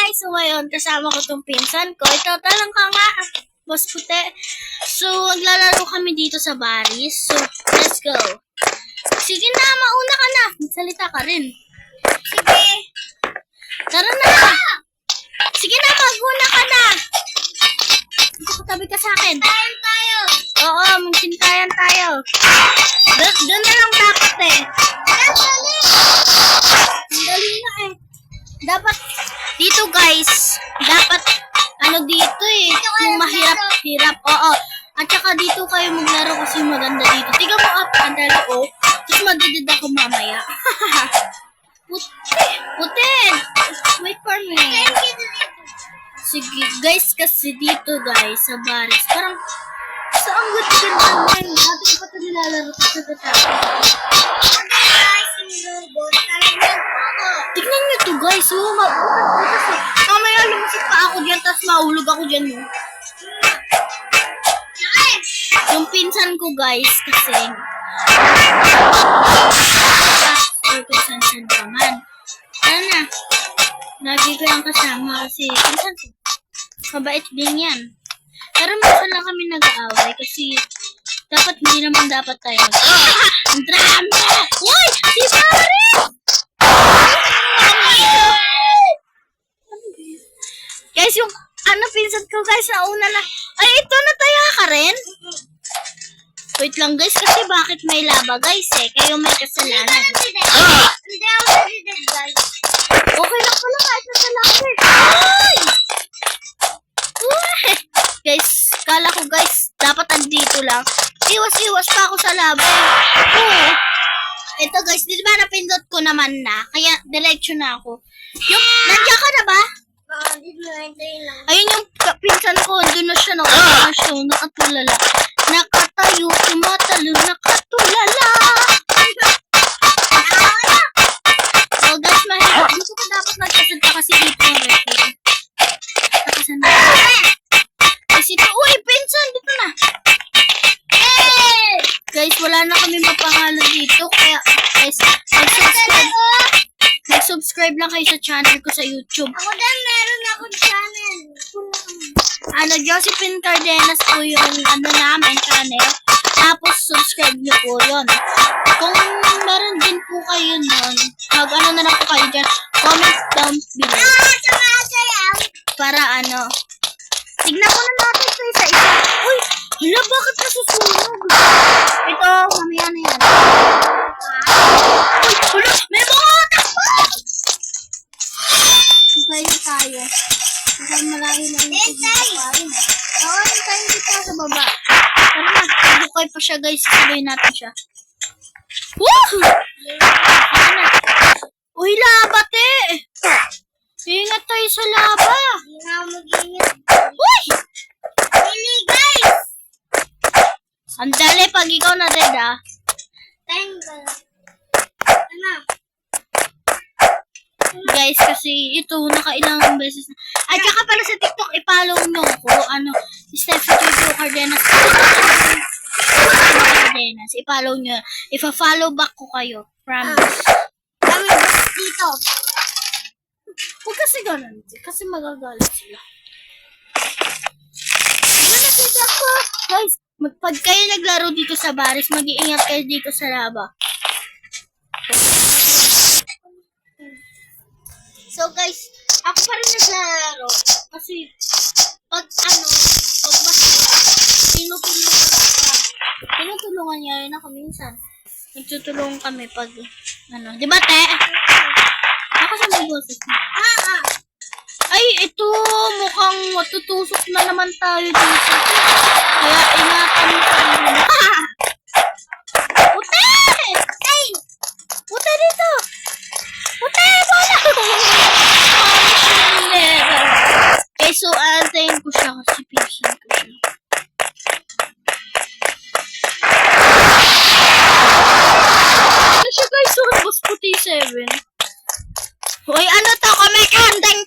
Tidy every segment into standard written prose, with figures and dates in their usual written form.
guys, so ngayon kasama ko tong pinsan ko. Ito, talang ka nga, boss puti. So, maglalaro kami dito sa baris. So, let's go. Sige na, mauna ka na. Magsalita ka rin. Sige. Tara na. Sige na, maguna ka na. Katabi ka sa akin. Magsintayan tayo. Oo, magsintayan tayo. Doon na lang dapat eh. Dali na eh. Dapat, dito guys, dapat, dito eh, yung mahirap-hirap. Oo. At saka dito kayo maglaro kasi maganda dito. Tingnan mo up, andalo oh. Tapos magdidid ako mamaya. Puti. Wait for me. Sige, guys, kasi dito guys, sa baris, parang, saan good ka naman? Dati ko pa ito nilalaro sa tatapos. Tignan nyo to guys, oh, mamaya lumusot pa ako dyan, tapos maulog ako dyan, no? Yung pinsan ko guys, kasi pinsan ka man. Ano na, lagi ko yung kasama kasi pinsan ko. Mabait din yan. Pero minsan lang kami nag-aaway kasi dapat hindi naman dapat tayo. Ang drama! Uy! Si Pare! Guys, yung pinsan ko guys, nauna na. Ay, ito nataya ka rin? Wait lang guys, kasi bakit may laba guys eh? Kayo may kasalanan. Hindi ako nagdidid guys. Okay lang pala kahit nasa laba eh. Guys, kala ko guys, dapat andito lang. Iwas-iwas pa ako sa laba. Oo. Ito guys, di ba napindot ko naman na? Kaya diretso na ako. Yung, nandiyan ka na ba? Ayun yung pinsan ko, doon na siya nakatulala. Nakatayo, tumatalo, nakatulala. Oh guys, mahirap. Gusto ko dapat nagkasunta kasi dito yung record. Nakasan na. Uy, pinsan, dito na. Guys, wala na kami mapangalan dito. Kaya, guys, mag-subscribe lang kayo sa channel ko sa YouTube. Ako din, meron akong channel. Josephine Cardenas po yung namin channel. Tapos, subscribe niyo po yun. Kung meron din po kayo nun, na lang po kayo dyan. Comment down below. Para tignan ko na natin ito isa-isa. Uy, hala, bakit nasusunog? Ito, mamaya na yan. Uy, hala, may mga takbo! Sukay na tayo. Sukay malayo na yung sukay. Oo, hintayin kita sa baba. Tara na, bukay pa siya guys. Sabay natin siya. Woo! Uy, laba te! Ingat tayo sa laba. Hindi na mag-ingat. Uy! Really guys! Ang dali pag ikaw na red Guys, kasi ito nakailang beses na. At saka pala sa TikTok, i-follow nyo ko. Stephanie Cardenas. I-follow nyo. Ipa-follow back ko kayo. Promise. Kami dito. Huwag kasi ganun. Kasi magagalit sila. Ganun ako. Guys, pag kayo naglaro dito sa baris, mag-iingat kayo dito sa laba. So guys, ako pa rin naglalaro. Kasi, pag mahirap, tinutulungan niya rin ako minsan. Nagtutulungan kami pag, di ba te? Ako sa may boses mo. Ay, ito, mukhang matutusok na naman tayo dito. Kaya ingatan mo sa inyo. Puti! Ay! Puti dito! Puti! Wala! Okay, so antayin ko siya kasi pinsan ko siya. Ano siya guys? So, boss puti 7. Hoy, to? Kung may kandeng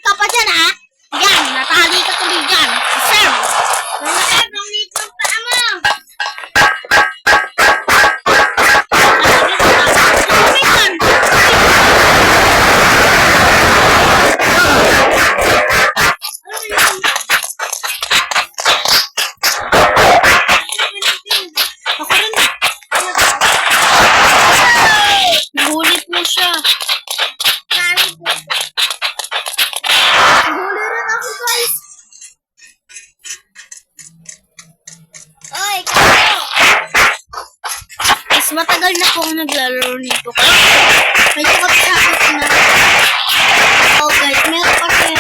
ka pa dyan, ha? Yan, natali ka tuloy dyan. Sir! Nakakamit mo pa mo! matagal na po ako naglalaro nito. Medyo kapit na. Oh guys, meron kasi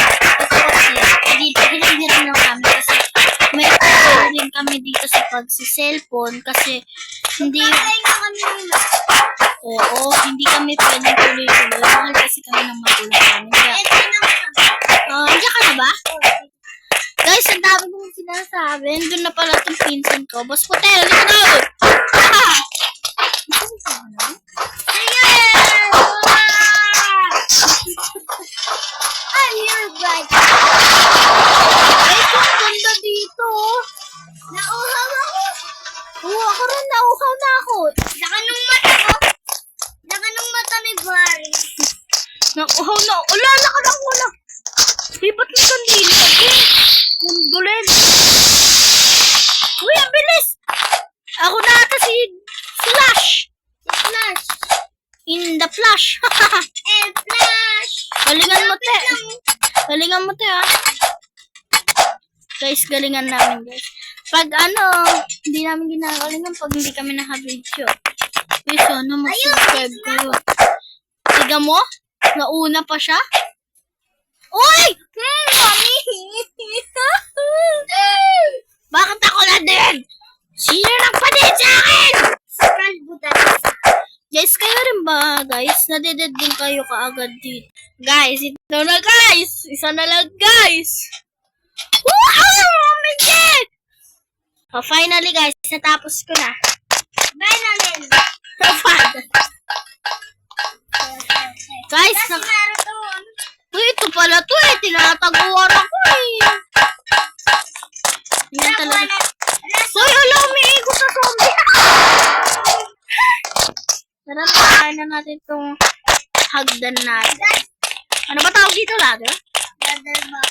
dito, hinahirap lang kami kasi may din kami dito sa pagsiselfon kasi hindi, oo, hindi kami pwedeng tuloy-tuloy. Mahal kasi kami ng magulang namin. Kaya, nandiyan ka na ba? Guys, ang dami kong sinasabi. Doon na pala itong pinsan ko. Boss Potel, dito na! Ah! I'm your bride. Ay, ang ganda dito. Nauhaw ako. Oo, ako rin. Nauhaw na ako. Laka nung mata ko. Laka nung mata ni Barry. Nauhaw na. Wala, wala. Lipat ng kandila. Ang gulen. Uy, ang bilis. Ako na ata si Flash. Flash. In the flash. And flash. Galingan mo, te. Galingan mo, te, ha. Guys, galingan namin, guys. Pag hindi namin ginagalingan pag hindi kami naka-video. Guys, mag-subscribe kayo. Tiga mo? Nauna pa siya? Uy! Mami! Bakit ako na din? Sino nagpadid sa akin? Surprise buta. Guys, kayo rin ba, guys? Nadeded din kayo kaagad dito. Guys, ito na, guys! Isa na lang, guys! Wow! My God! Oh, finally, guys, natapos ko na. Bye namin. Guys, Kasi meron to. uy, ito pala to eh. Tinataguan ako eh. Yan talaga. Uy, hala, umiigo sa zombie. Tara, try na natin itong hagdan natin. Ano ba tawag dito, ladder? Ladder ba?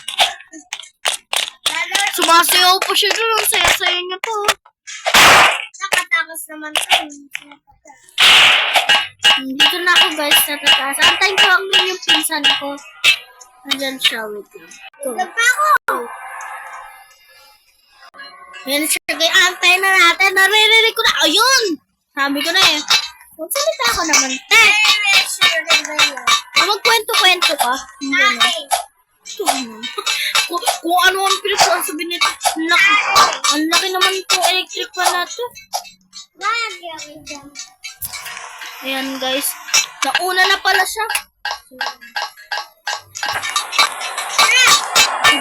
Ladder. Sumasayaw po siya doon. Saya-saya niya po. Nakatakos naman to. Dito na ako, guys, natataas. Antayin ko ang yung pinsan ko. Nandyan siya, wait lang. Ito. Nagpa ako. Yan siya, guys. Antayin na natin. Naririnig ko na. Ayun! Sabi ko na eh. Magsalita ako naman, te. Magkwento-kwento ka. Hindi na. Kung ano ang pinagsasabi nito. Ang laki naman itong electric fan natin. Ayan, guys. Nauna na pala siya.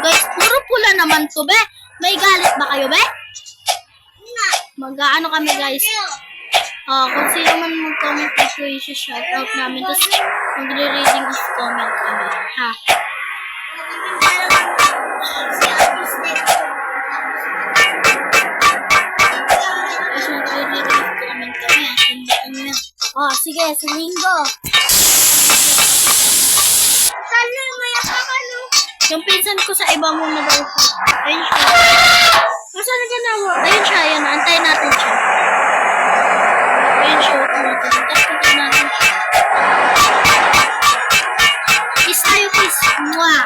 Guys, puro pula naman to, be. May galit ba kayo, be? Mag-ano kami, guys. Kung sino man mag-comment dito, i-shoutout namin. Tapos, magre-reading of comment kami. Ha? Tapos, magre-reading of comment kami. Tandaan nyo. Sige, sa linggo. Kalo, may akakalo. Yung pinsan ko sa iba muna daw. Ayun siya. Nasaan ka na mo? Ayun siya, ayun. Antayin natin siya. Ayun siya. Tapos punta natin siya. Kiss tayo, kiss. Mwah!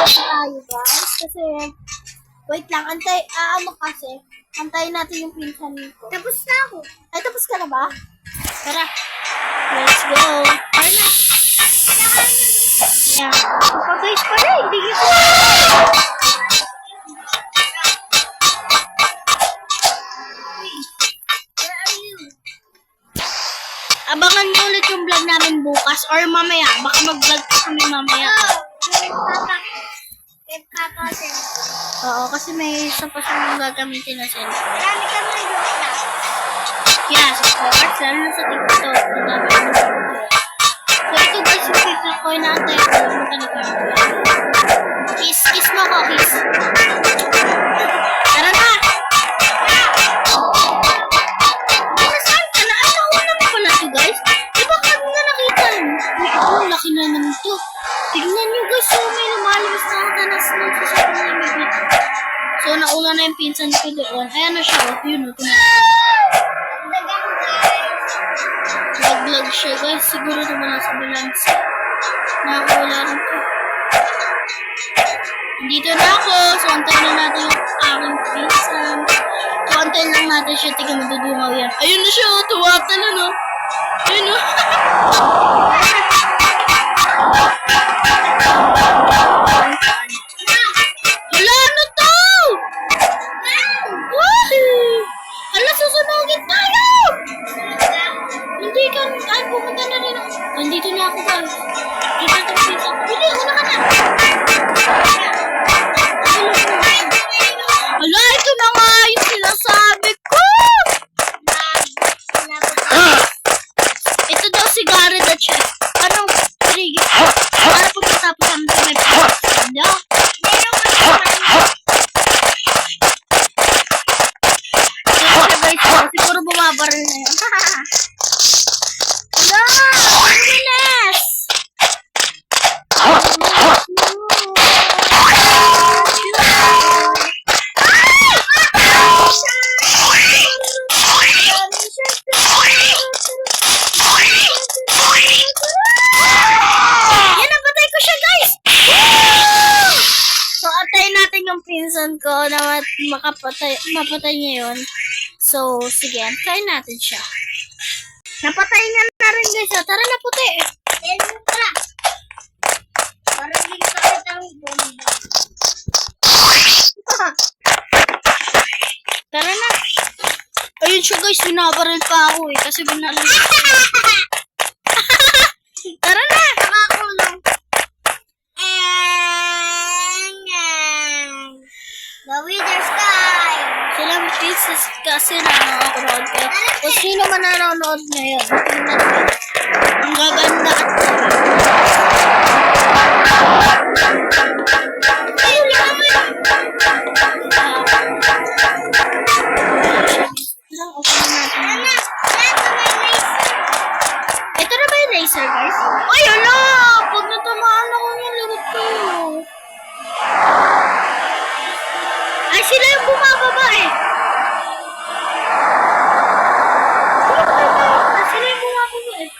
Tayo, guys. Kasi, wait lang. Antayin natin yung pinsan ko. Tapos na ako. Ay, tapos ka na ba? Tara. Let's go. Tara na. Yeah. Guys, pala. Hindi ko. Where are you? Abangan nyo ulit yung vlog namin bukas or mamaya. Baka mag-vlog pa kami mamaya. Kakasin. Oo, kasi may isa pa siyang gagamitin na cellphone. Marami kami nag-vlog. Yes, of course. Lalo na sa TikTok. Ang dami kami sa TikTok. So, ito guys, yung TikTok ko. Inaantay ako. Pumunta na kayo. Kiss. Kiss mo ko, kiss. Tara na! Nasaan ka na? Ay, nauna mo pala to, guys. Di ba kami na nakita? Uy, ang laki na naman to. Tignan nyo, guys. So, may lumalabas na ang tanas ng sasakang limit nito. So, nauna na yung pinsan ko doon. Ayan na siya. Yun, Nag-vlog siya, guys. Siguro naman nasa balance. Nakakawala rin to. Dito na ako. So, antayin na natin yung aking pinsan. So, antayin lang natin siya. Tingnan, madudungaw yan. Ayun na siya, oh. Tuwata na, no? Ayun, oh. Wala, ano to? Hala, susunugin tayo! Hindi ka, ay, pumunta na rin ako. Nandito na ako, guys. Dito na ako, pinsan. Bili, una ka na. Hala, ito na nga yung sinasabi ko! Ito daw si Garrett at Chef. Anong trigger? Para po matapos kami sa may pinsan. No? Siguro bumabaril na yun. Hala! Ang bilis! Yan, napatay ko siya, guys! So, antayin natin yung pinsan ko na mapatay niya yun. So, sige, antayin natin siya. Napatay niya na rin, guys. Tara na, puti. Tara. Para hindi ka ang bomba. Tara na. Ayun siya, guys. Binabaril pa ako eh. Kasi binaril. Tara na. Nakakulong. The Wither Sky. Salamat pieces kasi nanonood ko. Kung sino man nanonood ngayon. Ang gaganda at ito na ba yung laser, guys? Ay, hala! Pag natamaan ako yung lagot ko. Ay, sila yung bumababa eh. Sila yung bumababa eh.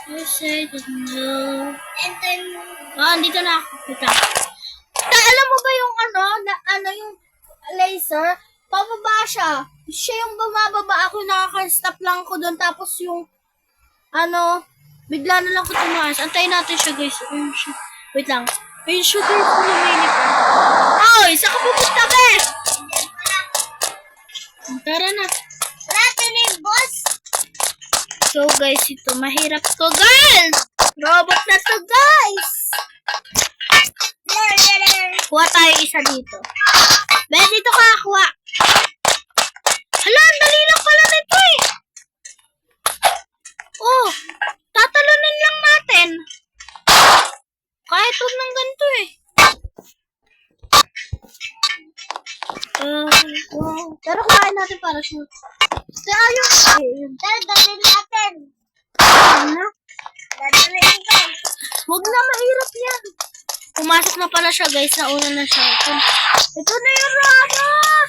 You say that no. And then, Andito na ako. Kita. Alam mo ba yung yung laser? Pababa siya. Siya yung bumababa. Ako nakaka-stop lang ko doon. Tapos yung, bigla na lang ko tumaas. Antayin natin siya, guys. Ayun siya. Wait lang. Ayun siya, guys. Lumili pa. Oy, saan ka pupunta, guys? Tara na. natin yung boss. So, guys, ito. Mahirap to, guys. Robot na to, guys. Kuha tayo isa dito. Ben, dito ka, kuha. Hala, ang dali lang pala nito eh. Oh, tatalunin lang natin. Kahit huwag ng ganito eh. Wow. Pero kuhain natin para shoot. Kaya ayun. Tara, dalhin natin. Ano? Dadalhin ko. Huwag na, mahirap yan. Pumasok na pala siya, guys. Nauna na siya. Ito na yung robot!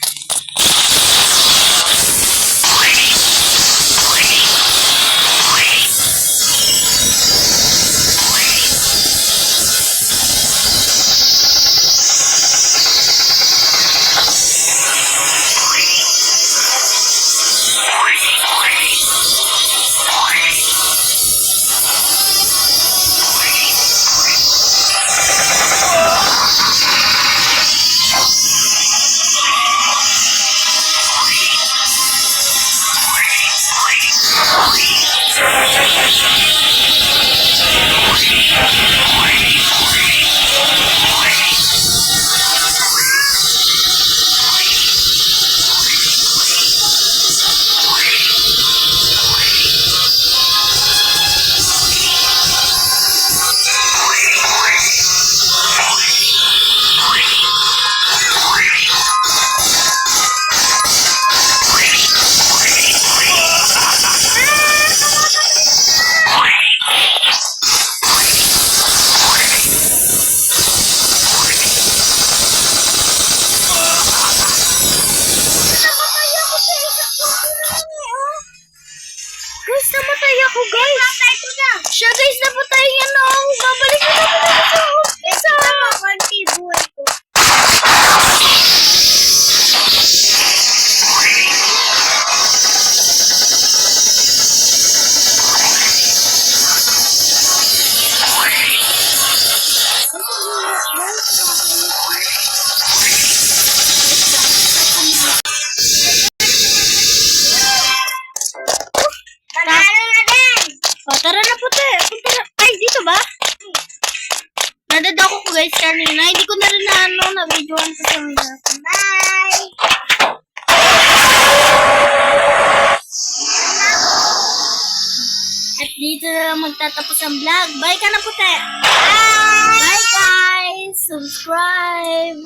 kanina. Hindi ko na rin na-videoan kasi ang hirap. Bye! At dito na lang magtatapos ang vlog. Bye ka na, puti! Bye! Bye, guys! Subscribe!